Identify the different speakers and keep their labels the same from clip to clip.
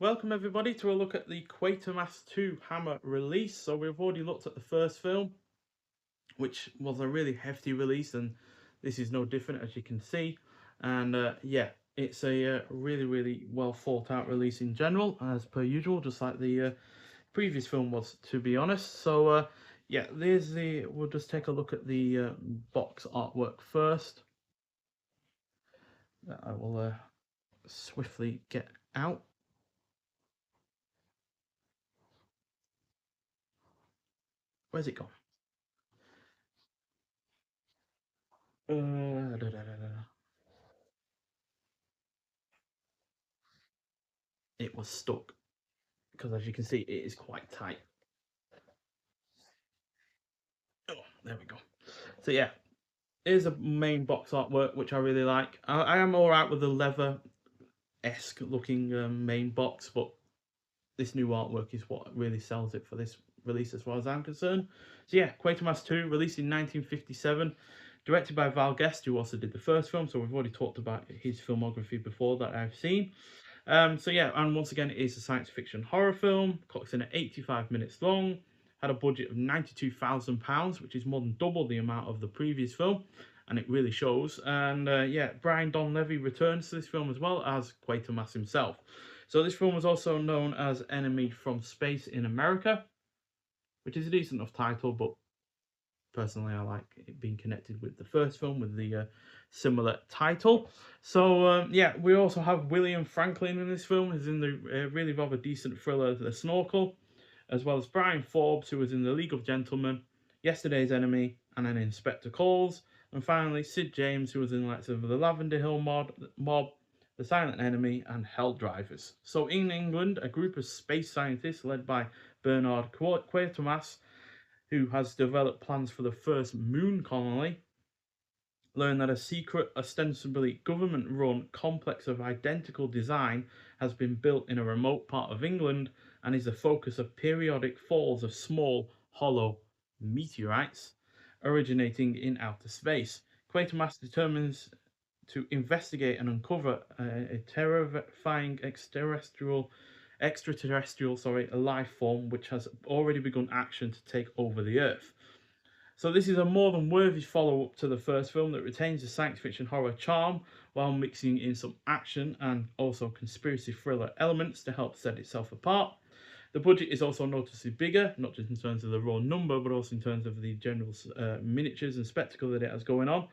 Speaker 1: Welcome everybody to a look at the Quatermass 2 Hammer release. So we've already looked at the first film, which was a really hefty release, and this is no different, as you can see. And yeah, it's a really well thought out release in general, as per usual, just like the previous film was, to be honest. So yeah, we'll just take a look at the box artwork first. That I will swiftly get out. Where's it gone? Da, da, da, da. It was stuck because, as you can see, it is quite tight. Oh, there we go. So yeah, here's a main box artwork which I really like. I am all right with the leather-esque looking main box, but this new artwork is what really sells it for this release, as far as I'm concerned. So yeah, Quatermass 2, released in 1957, directed by Val Guest, who also did the first film. So we've already talked about his filmography before that I've seen. So yeah, and once again, it is a science fiction horror film. Clocks in at 85 minutes long. Had a budget of £92,000, which is more than double the amount of the previous film, and it really shows. And yeah, Brian Donlevy returns to this film as well as Quatermass himself. So this film was also known as Enemy from Space in America, which is a decent enough title, but personally I like it being connected with the first film with the similar title. So yeah, we also have William Franklin in this film, who's in the really rather decent thriller The Snorkel, as well as Brian Forbes, who was in The League of Gentlemen, Yesterday's Enemy, and an Inspector Calls, and finally Sid James, who was in like of The Lavender Hill Mob, The Silent Enemy, and Hell Drivers. So in England, a group of space scientists led by Bernard Quatermass, who has developed plans for the first moon colony, learn that a secret, ostensibly government-run complex of identical design has been built in a remote part of England and is the focus of periodic falls of small, hollow meteorites originating in outer space. Quatermass determines to investigate and uncover a terrifying extraterrestrial life form which has already begun action to take over the Earth. So this is a more than worthy follow-up to the first film that retains the science fiction horror charm while mixing in some action and also conspiracy thriller elements to help set itself apart. The budget is also noticeably bigger, not just in terms of the raw number, but also in terms of the general miniatures and spectacle that it has going on.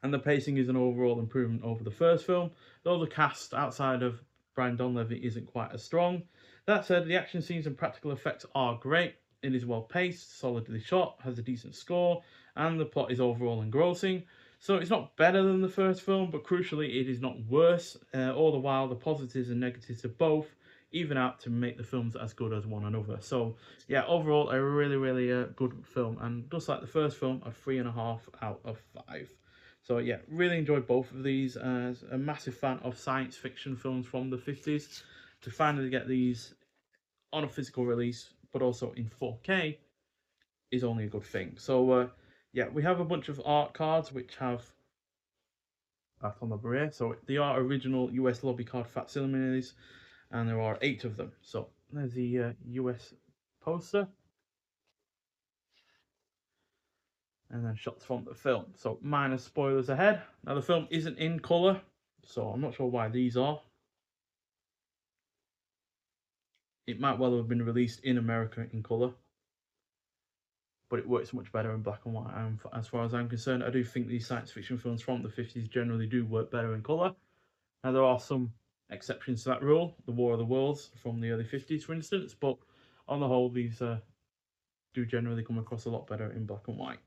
Speaker 1: And the pacing is an overall improvement over the first film, though the cast outside of Brian Donlevy isn't quite as strong. That said, the action scenes and practical effects are great. It is well paced, solidly shot, has a decent score, and the plot is overall engrossing. So it's not better than the first film, but crucially, it is not worse. All the while, the positives and negatives of both even out to make the films as good as one another. So yeah, overall, a really good film, and just like the first film, a 3.5 out of 5. So yeah, really enjoyed both of these. As a massive fan of science fiction films from the 50s, to finally get these on a physical release, but also in 4K, is only a good thing. So yeah, we have a bunch of art cards which have that on the Blu-ray. So they are original US lobby card facsimiles, and there are 8 of them. So there's the US poster, and then shots from the film. So minor spoilers ahead. Now the film isn't in colour, so I'm not sure why these are. It might well have been released in America in colour, but it works much better in black and white. And as far as I'm concerned, I do think these science fiction films from the 50s generally do work better in colour. Now there are some exceptions to that rule, the War of the Worlds from the early 50s for instance, but on the whole these do generally come across a lot better in black and white.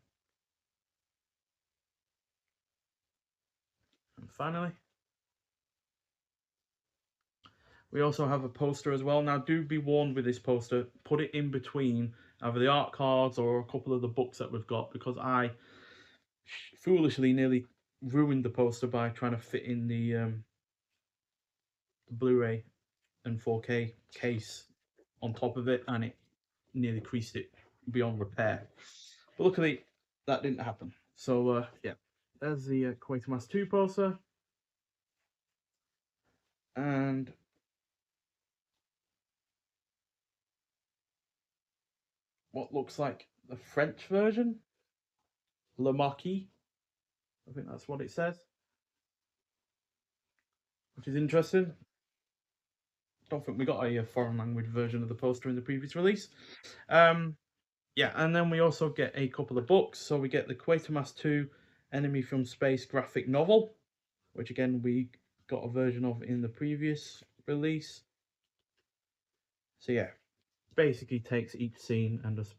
Speaker 1: And finally, we also have a poster as well. Now, do be warned with this poster, put it in between either the art cards or a couple of the books that we've got, because I foolishly nearly ruined the poster by trying to fit in the Blu-ray and 4K case on top of it, and it nearly creased it beyond repair. But luckily, that didn't happen. So, yeah, there's the Quatermass 2 poster. And what looks like the French version, Le Marquis. I think that's what it says, which is interesting. Don't think we got a foreign language version of the poster in the previous release. Um, yeah, and then we also get a couple of books. So we get the Quatermass 2 Enemy from Space graphic novel, which again we got a version of in the previous release. So yeah, basically takes each scene and just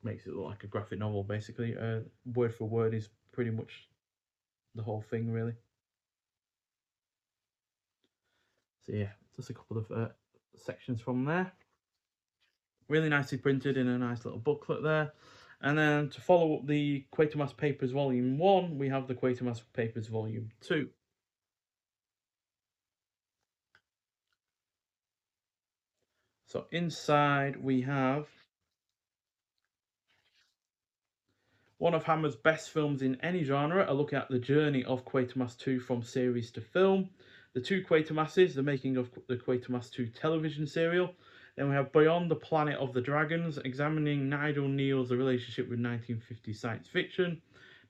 Speaker 1: makes it look like a graphic novel. Basically, word for word is pretty much the whole thing, really. So yeah, just a couple of sections from there. Really nicely printed in a nice little booklet there. And then to follow up the Quatermass Papers Volume 1, we have the Quatermass Papers Volume 2. So inside we have one of Hammer's best films in any genre, a look at the journey of Quatermass 2 from series to film. The two Quatermasses, the making of the Quatermass 2 television serial. Then we have Beyond the Planet of the Dragons, examining Nigel Neal's relationship with 1950 science fiction.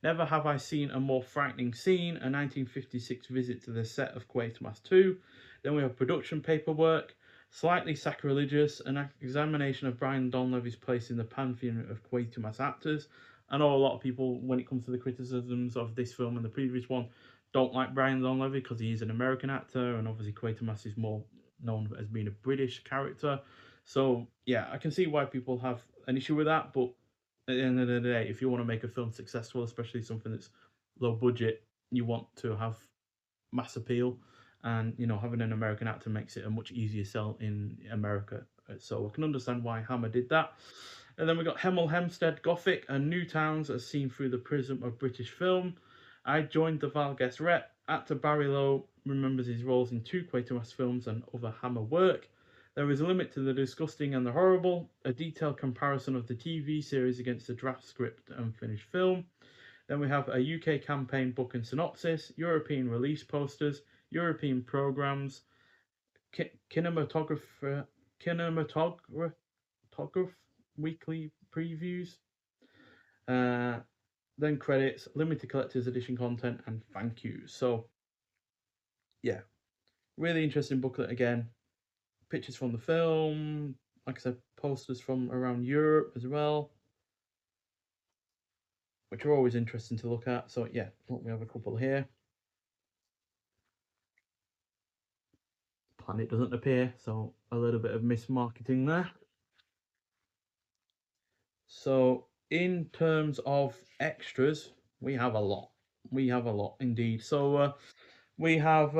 Speaker 1: Never Have I Seen a More Frightening Scene, a 1956 visit to the set of Quatermass 2. Then we have production paperwork, Slightly Sacrilegious, an examination of Brian Donlevy's place in the pantheon of Quatermass actors. I know a lot of people, when it comes to the criticisms of this film and the previous one, don't like Brian Donlevy because he is an American actor, and obviously Quatermass is more known as being a British character. So yeah, I can see why people have an issue with that. But at the end of the day, if you want to make a film successful, especially something that's low budget, you want to have mass appeal, and having an American actor makes it a much easier sell in America. So I can understand why Hammer did that. And then we got Hemel Hempstead Gothic and New Towns as seen through the prism of British film. I joined the Valguest Rep. Actor Barry Lowe remembers his roles in two Quatermass films and other Hammer work. There is a limit to the disgusting and the horrible, a detailed comparison of the TV series against the draft script and finished film. Then we have a UK campaign book and synopsis, European release posters, European programmes, kinematograph weekly previews, then credits, limited collector's edition content, and thank yous. So, yeah, really interesting booklet again. Pictures from the film, like I said, posters from around Europe as well, which are always interesting to look at. So, yeah, we have a couple here. Planet doesn't appear, so a little bit of mismarketing there. So, in terms of extras, we have a lot. We have a lot indeed. So, we have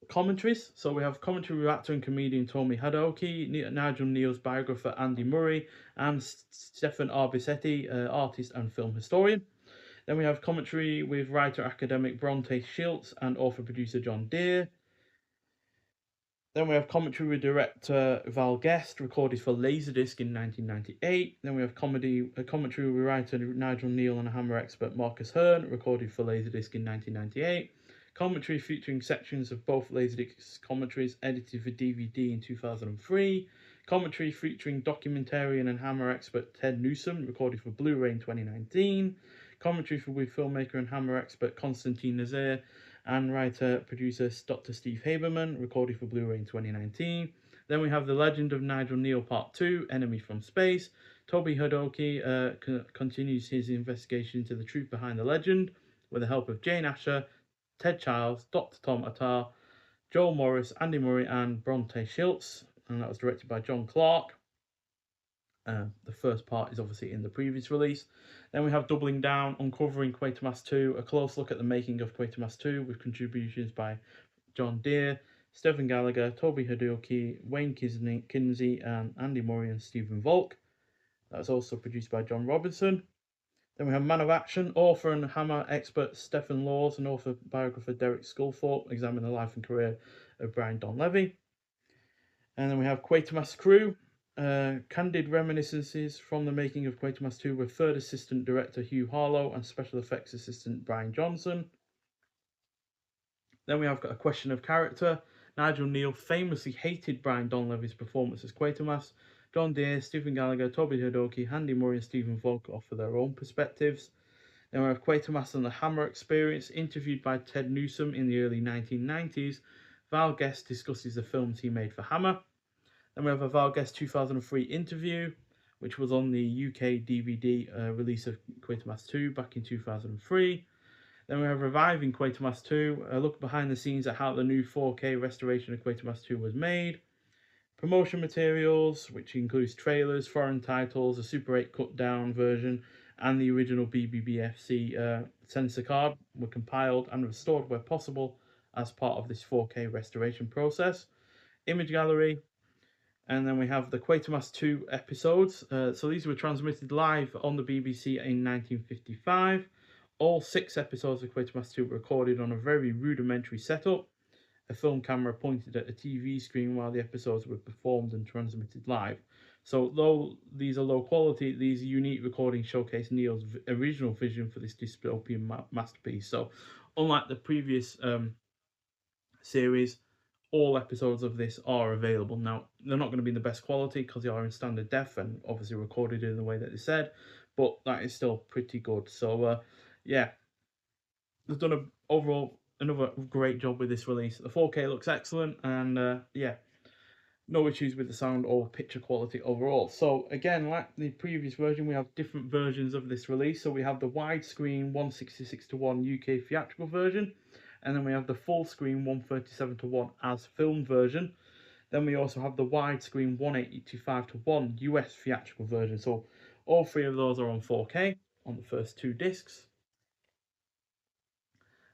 Speaker 1: commentaries. So we have commentary with actor and comedian Tommy Hadoke, Nigel Neal's biographer Andy Murray, and Stefan Arbisetti, artist and film historian. Then we have commentary with writer academic Bronte Schiltz and author producer John Deere. Then we have commentary with director Val Guest, recorded for Laserdisc in 1998. Then we have commentary with writer Nigel Neal and Hammer expert Marcus Hearn, recorded for Laserdisc in 1998. Commentary featuring sections of both Laserdisc commentaries edited for DVD in 2003. Commentary featuring documentarian and Hammer expert Ted Newsom, recorded for Blu-ray in 2019. Commentary with filmmaker and Hammer expert Konstantin Nazir and writer-producer Dr. Steve Haberman, recorded for Blu-ray in 2019. Then we have The Legend of Nigel Neal Part 2, Enemy from Space. Toby Hadoke continues his investigation into the truth behind the legend with the help of Jane Asher, Ted Childs, Dr. Tom Attar, Joel Morris, Andy Murray, and Bronte Schiltz. And that was directed by John Clark. The first part is obviously in the previous release. Then we have Doubling Down, Uncovering Quatermass 2, a close look at the making of Quatermass 2 with contributions by John Deere, Stephen Gallagher, Toby Hadoke, Wayne Kinsey, and Andy Murray and Stephen Volk. That's also produced by John Robinson. Then we have Man of Action, author and Hammer expert Stephen Laws and author biographer Derek Sculthorpe examine the life and career of Brian Donlevy. And then we have Quatermass Crew, candid reminiscences from the making of Quatermass 2 with third assistant director Hugh Harlow and special effects assistant Brian Johnson. Then we have got A Question of Character, Nigel Neal famously hated Brian Donlevy's performance as Quatermass. John Deere, Stephen Gallagher, Toby Hidoki, Andy Murray, and Stephen Volk offer their own perspectives. Then we have Quatermass and the Hammer Experience, interviewed by Ted Newsom in the early 1990s. Val Guest discusses the films he made for Hammer. Then we have a Val Guest 2003 interview, which was on the UK DVD release of Quatermass 2 back in 2003. Then we have Reviving Quatermass 2, a look behind the scenes at how the new 4K restoration of Quatermass 2 was made. Promotion materials, which includes trailers, foreign titles, a Super 8 cut down version, and the original BBBFC censor card, were compiled and restored where possible as part of this 4K restoration process. Image gallery, and then we have the Quatermass 2 episodes. So these were transmitted live on the BBC in 1955. All 6 episodes of Quatermass 2 were recorded on a very rudimentary setup, a film camera pointed at a TV screen while the episodes were performed and transmitted live. So though these are low quality, these unique recordings showcase Neil's original vision for this dystopian masterpiece. So unlike the previous series, all episodes of this are available. Now, they're not going to be in the best quality because they are in standard def and obviously recorded in the way that they said, but that is still pretty good. So yeah, they've done another great job with this release. The 4K looks excellent, and yeah, no issues with the sound or picture quality overall. So again, like the previous version, we have different versions of this release. So we have the widescreen 166:1 UK theatrical version, and then we have the full screen 137:1 as film version. Then we also have the widescreen 185:1 US theatrical version. So all 3 of those are on 4K on the first 2 discs.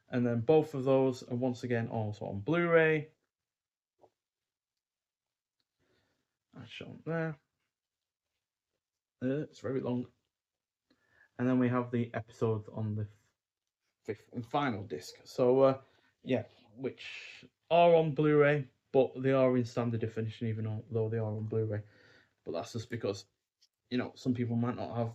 Speaker 1: And then both of those are once again also on Blu-ray, as shown there. It's very long. And then we have the episodes on the 5th and final disc. So yeah, which are on Blu-ray, but they are in standard definition even though they are on Blu-ray. But that's just because, some people might not have,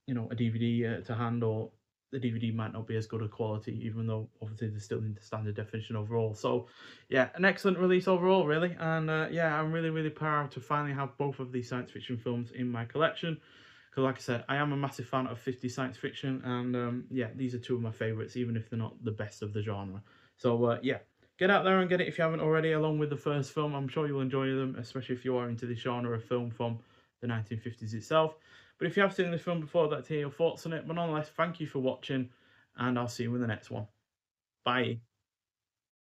Speaker 1: a DVD to hand, or the DVD might not be as good a quality, even though obviously they're still in the standard definition overall. So yeah, an excellent release overall, really. And yeah, I'm really, really proud to finally have both of these science fiction films in my collection. Because like I said, I am a massive fan of 50s science fiction, and yeah, these are 2 of my favourites, even if they're not the best of the genre. So yeah, get out there and get it if you haven't already, along with the first film. I'm sure you'll enjoy them, especially if you are into this genre of film from the 1950s itself. But if you have seen this film before, I'd like to hear your thoughts on it. But nonetheless, thank you for watching, and I'll see you in the next one. Bye.